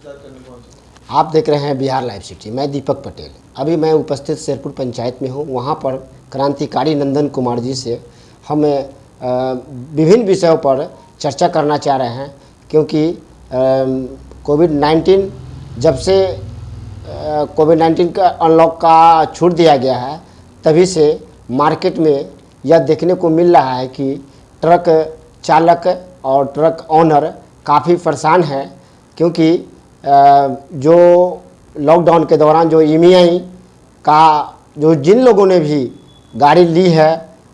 इंतजार करने पहुँचे। आप देख रहे हैं बिहार लाइव सिटी। मैं दीपक पटेल। अभी मैं उपस्थित शेरपुर पंचायत में हूँ। वहाँ पर क्रांतिकारी नंदन कुमार जी से हम विभिन्न विषयों पर चर्चा करना चाह रहे हैं, क्योंकि कोविड-19 जब से कोविड-19 का अनलॉक का छूट दिया गया है, तभी से मार्केट में यह देखने को मिल रहा है कि ट्रक चालक और ट्रक ओनर काफ़ी परेशान हैं, क्योंकि जो लॉकडाउन के दौरान जो ईएमआई का जो जिन लोगों ने भी गाड़ी ली है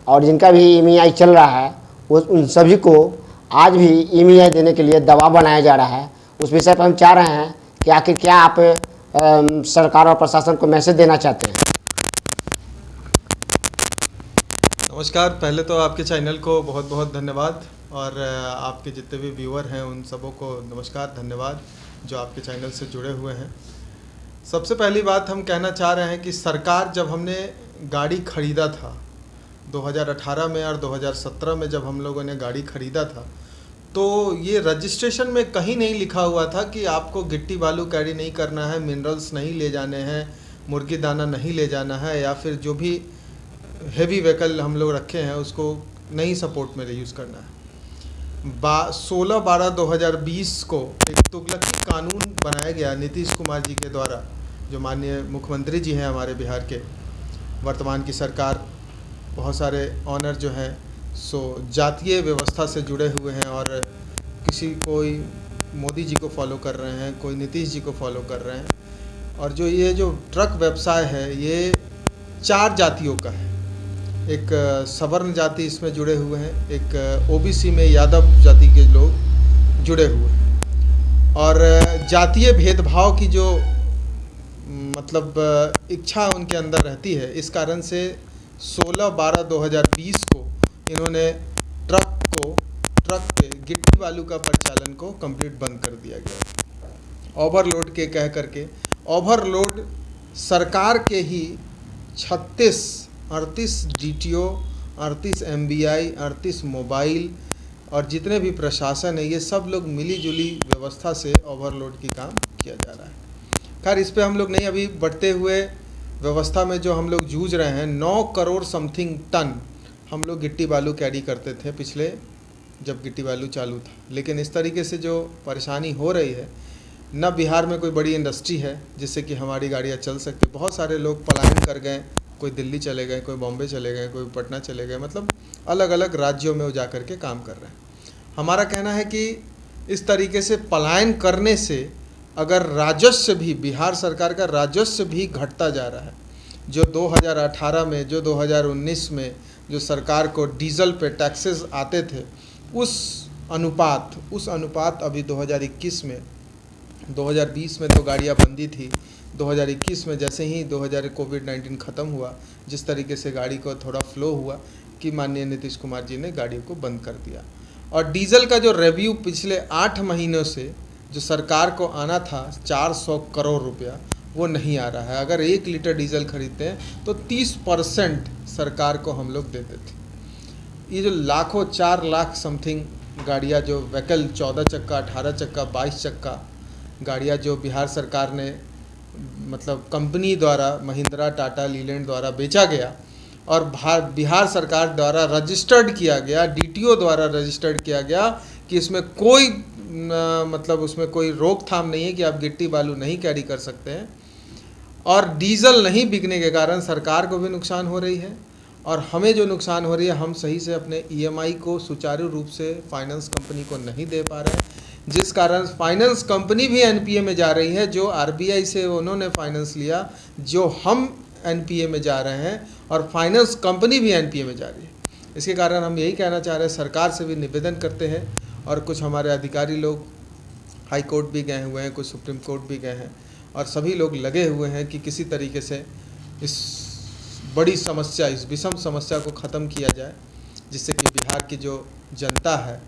और जिनका भी ईएमआई चल रहा है, वो उन सभी को आज भी ईएमआई देने के लिए दबाव बनाया जा रहा है। उस विषय पर हम चाह रहे हैं कि आखिर क्या आप सरकार और प्रशासन को मैसेज देना चाहते हैं। नमस्कार, पहले तो आपके चैनल को बहुत बहुत धन्यवाद और आपके जितने भी व्यूअर हैं उन सबों को नमस्कार, धन्यवाद जो आपके चैनल से जुड़े हुए हैं। सबसे पहली बात हम कहना चाह रहे हैं कि सरकार, जब हमने गाड़ी ख़रीदा था 2018 में और 2017 में जब हम लोगों ने गाड़ी ख़रीदा था, तो ये रजिस्ट्रेशन में कहीं नहीं लिखा हुआ था कि आपको गिट्टी बालू कैरी नहीं करना है, मिनरल्स नहीं ले जाने हैं, मुर्गी दाना नहीं ले जाना है, या फिर जो भी हेवी व्हीकल हम लोग रखे हैं उसको नहीं सपोर्ट में यूज़ करना है। 16/12/2020 को एक तुगलकी कानून बनाया गया नीतीश कुमार जी के द्वारा, जो माननीय मुख्यमंत्री जी हैं हमारे बिहार के वर्तमान की सरकार। बहुत सारे ऑनर जो हैं सो जातीय व्यवस्था से जुड़े हुए हैं और कोई मोदी जी को फॉलो कर रहे हैं, कोई नीतीश जी को फॉलो कर रहे हैं। और ये जो ट्रक व्यवसाय है ये 4 जातियों का है। एक सवर्ण जाति इसमें जुड़े हुए हैं, एक ओबीसी में यादव जाति के लोग जुड़े हुए हैं, और जातीय भेदभाव की जो मतलब इच्छा उनके अंदर रहती है। इस कारण से 16/12/2020 को इन्होंने ट्रक के गिट्टी बालू का परिचालन को कंप्लीट बंद कर दिया गया। ओवरलोड के कह करके ओवरलोड सरकार के ही 38 डीटीओ, 38 एमबीआई, 38 मोबाइल और जितने भी प्रशासन है, ये सब लोग मिली जुली व्यवस्था से ओवरलोड की काम किया जा रहा है। खैर, इस पे हम लोग नहीं अभी बढ़ते हुए व्यवस्था में जो हम लोग जूझ रहे हैं, 9 करोड़ समथिंग टन हम लोग गिट्टी बालू कैरी करते थे पिछले, जब गिट्टी बालू चालू था। लेकिन इस तरीके से जो परेशानी हो रही है, न बिहार में कोई बड़ी इंडस्ट्री है जिससे कि हमारी गाड़ियाँ चल सकती। बहुत सारे लोग पलायन कर गए, कोई दिल्ली चले गए, कोई बॉम्बे चले गए, कोई पटना चले गए, मतलब अलग अलग राज्यों में वो जा कर के काम कर रहे हैं। हमारा कहना है कि इस तरीके से पलायन करने से अगर राजस्व भी, बिहार सरकार का राजस्व भी घटता जा रहा है। जो 2018 में, जो 2019 में जो सरकार को डीजल पे टैक्सेस आते थे, उस अनुपात अभी 2021 में, 2020 में तो गाड़ियाँ बंदी थी, 2021 में जैसे ही कोविड-19 ख़त्म हुआ, जिस तरीके से गाड़ी को थोड़ा फ्लो हुआ कि माननीय नीतीश कुमार जी ने गाड़ियों को बंद कर दिया। और डीजल का जो रेवेन्यू पिछले 8 महीनों से जो सरकार को आना था 400 करोड़ रुपया, वो नहीं आ रहा है। अगर 1 लीटर डीजल खरीदते हैं तो 30% सरकार को हम लोग देते थे। ये जो लाखों, 4 लाख समथिंग गाड़ियाँ, जो व्हीकल 14 चक्का, 18 चक्का, 22 चक्का गाड़ियाँ जो बिहार सरकार ने मतलब कंपनी द्वारा, महिंद्रा, टाटा, लीलैंड द्वारा बेचा गया और बिहार सरकार द्वारा रजिस्टर्ड किया गया, डीटीओ द्वारा रजिस्टर्ड किया गया कि इसमें कोई मतलब उसमें कोई रोकथाम नहीं है कि आप गिट्टी बालू नहीं कैरी कर सकते हैं। और डीजल नहीं बिकने के कारण सरकार को भी नुकसान हो रही है और हमें जो नुकसान हो रही है, हम सही से अपने ईएमआई को सुचारू रूप से फाइनेंस कंपनी को नहीं दे पा रहे हैं, जिस कारण फाइनेंस कंपनी भी एनपीए में जा रही है। जो आरबीआई से उन्होंने फाइनेंस लिया, जो हम एनपीए में जा रहे हैं और फाइनेंस कंपनी भी एनपीए में जा रही है। इसके कारण हम यही कहना चाह रहे हैं, सरकार से भी निवेदन करते हैं, और कुछ हमारे अधिकारी लोग हाई कोर्ट भी गए हुए हैं, कुछ सुप्रीम कोर्ट भी गए हैं, और सभी लोग लगे हुए हैं कि किसी तरीके से इस बड़ी समस्या, इस विषम समस्या को ख़त्म किया जाए, जिससे कि बिहार की जो जनता है,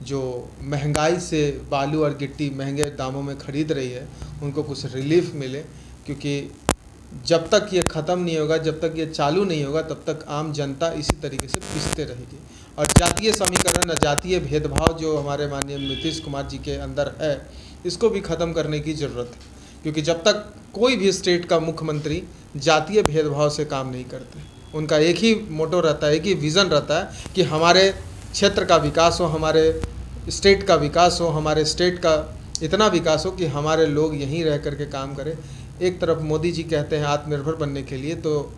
जो महंगाई से बालू और गिट्टी महंगे दामों में ख़रीद रही है, उनको कुछ रिलीफ मिले। क्योंकि जब तक ये ख़त्म नहीं होगा, जब तक ये चालू नहीं होगा, तब तक आम जनता इसी तरीके से पिसते रहेगी। और जातीय समीकरण, जातीय भेदभाव जो हमारे माननीय नीतीश कुमार जी के अंदर है, इसको भी ख़त्म करने की ज़रूरत है, क्योंकि जब तक कोई भी स्टेट का मुख्यमंत्री जातीय भेदभाव से काम नहीं करते, उनका एक ही मोटो रहता है, एक ही विज़न रहता है कि हमारे क्षेत्र का विकास हो, हमारे स्टेट का विकास हो, हमारे स्टेट का इतना विकास हो कि हमारे लोग यहीं रह कर के काम करें। एक तरफ मोदी जी कहते हैं आत्मनिर्भर बनने के लिए, तो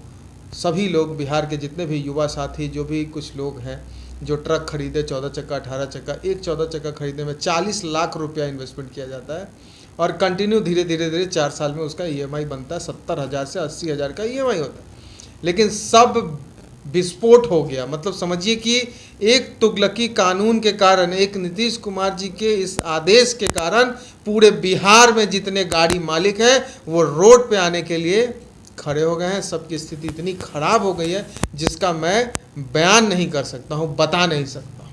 सभी लोग बिहार के जितने भी युवा साथी, जो भी कुछ लोग हैं जो ट्रक खरीदे 14 चक्का 18 चक्का, एक 14 चक्का खरीदने में 40 लाख रुपया इन्वेस्टमेंट किया जाता है और कंटिन्यू धीरे धीरे 4 साल में उसका EMI बनता है, 70,000 से 80,000 का EMI होता है। लेकिन सब विस्फोट हो गया। मतलब समझिए कि एक तुगलकी कानून के कारण, एक नीतीश कुमार जी के इस आदेश के कारण पूरे बिहार में जितने गाड़ी मालिक हैं वो रोड पे आने के लिए खड़े हो गए हैं। सबकी स्थिति इतनी खराब हो गई है जिसका मैं बयान नहीं कर सकता हूँ, बता नहीं सकता।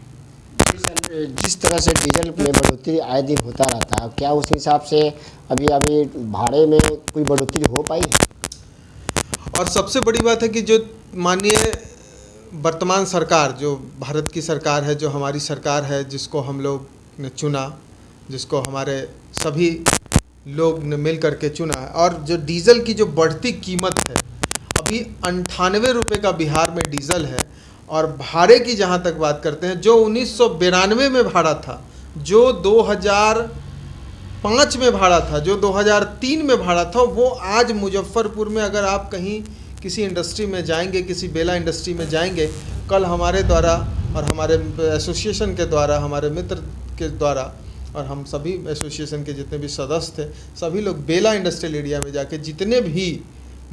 जिस तरह से डीजल में बढ़ोतरी आए दिन होता रहता है, क्या उस हिसाब से अभी भाड़े में कोई बढ़ोतरी हो पाई है? और सबसे बड़ी बात है कि जो माननीय वर्तमान सरकार, जो भारत की सरकार है, जो हमारी सरकार है, जिसको हम लोग ने चुना, जिसको हमारे सभी लोग ने मिल करके चुना है, और जो डीज़ल की जो बढ़ती कीमत है, अभी 98 रुपये का बिहार में डीज़ल है। और भाड़े की जहाँ तक बात करते हैं, जो 1992 में भाड़ा था, जो 2005 में भाड़ा था, जो 2003 में भाड़ा था, वो आज मुजफ्फरपुर में अगर आप कहीं किसी इंडस्ट्री में जाएंगे, किसी बेला इंडस्ट्री में जाएंगे, कल हमारे द्वारा और हमारे एसोसिएशन के द्वारा, हमारे मित्र के द्वारा और हम सभी एसोसिएशन के जितने भी सदस्य थे, सभी लोग बेला इंडस्ट्रियल एरिया में जाके जितने भी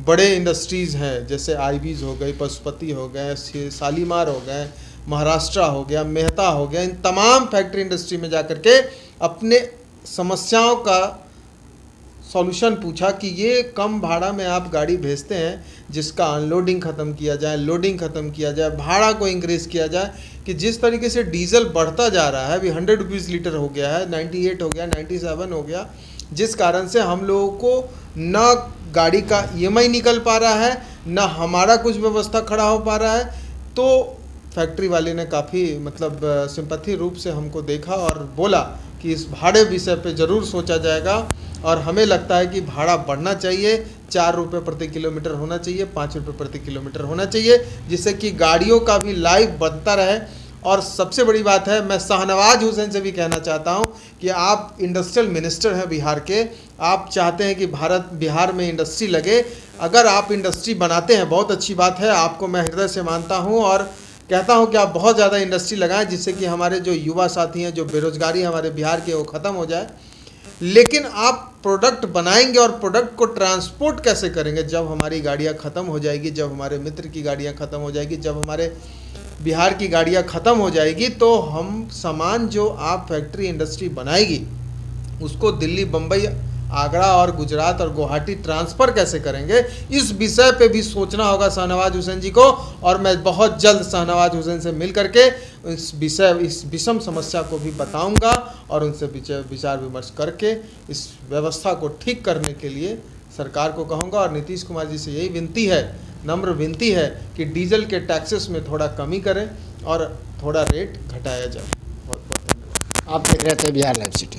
बड़े इंडस्ट्रीज़ हैं, जैसे आईबीज़ हो गई, पशुपति हो गए, शालीमार हो गए, महाराष्ट्र हो गया, मेहता हो गया, इन तमाम फैक्ट्री इंडस्ट्री में जा कर के अपने समस्याओं का सॉल्यूशन पूछा कि ये कम भाड़ा में आप गाड़ी भेजते हैं, जिसका अनलोडिंग ख़त्म किया जाए, लोडिंग ख़त्म किया जाए, भाड़ा को इंक्रीज़ किया जाए। कि जिस तरीके से डीजल बढ़ता जा रहा है, अभी 100 रुपीज़ लीटर हो गया है, 98 हो गया, 97 हो गया, जिस कारण से हम लोगों को न गाड़ी का EMI निकल पा रहा है, न हमारा कुछ व्यवस्था खड़ा हो पा रहा है। तो फैक्ट्री वाले ने काफ़ी मतलब सिंपैथी रूप से हमको देखा और बोला कि इस भाड़े विषय पे ज़रूर सोचा जाएगा, और हमें लगता है कि भाड़ा बढ़ना चाहिए, 4 रुपये प्रति किलोमीटर होना चाहिए, 5 रुपये प्रति किलोमीटर होना चाहिए, जिससे कि गाड़ियों का भी लाइफ बढ़ता रहे। और सबसे बड़ी बात है, मैं शाहनवाज हुसैन से भी कहना चाहता हूं कि आप इंडस्ट्रियल मिनिस्टर हैं बिहार के, आप चाहते हैं कि बिहार में इंडस्ट्री लगे। अगर आप इंडस्ट्री बनाते हैं, बहुत अच्छी बात है, आपको मैं हृदय से मानता हूं और कहता हूं कि आप बहुत ज़्यादा इंडस्ट्री लगाएं, जिससे कि हमारे जो युवा साथी हैं, जो बेरोजगारी हमारे बिहार के, वो ख़त्म हो जाए। लेकिन आप प्रोडक्ट बनाएंगे और प्रोडक्ट को ट्रांसपोर्ट कैसे करेंगे? जब हमारी गाड़ियाँ ख़त्म हो जाएगी, जब हमारे मित्र की गाड़ियाँ ख़त्म हो जाएगी, जब हमारे बिहार की गाड़ियाँ ख़त्म हो जाएगी, तो हम सामान जो आप फैक्ट्री इंडस्ट्री बनाएगी उसको दिल्ली, बम्बई, आगरा और गुजरात और गुवाहाटी ट्रांसफ़र कैसे करेंगे? इस विषय पे भी सोचना होगा शाहनवाज हुसैन जी को। और मैं बहुत जल्द शाहनवाज हुसैन से मिल करके इस विषम समस्या को भी बताऊंगा और उनसे विचार विमर्श करके इस व्यवस्था को ठीक करने के लिए सरकार को कहूँगा। और नीतीश कुमार जी से यही विनती है, नम्र विनती है कि डीजल के टैक्सेस में थोड़ा कमी करें और थोड़ा रेट घटाया जाए। बहुत बहुत धन्यवाद। आप देख रहे थे बिहार लाइव सिटी।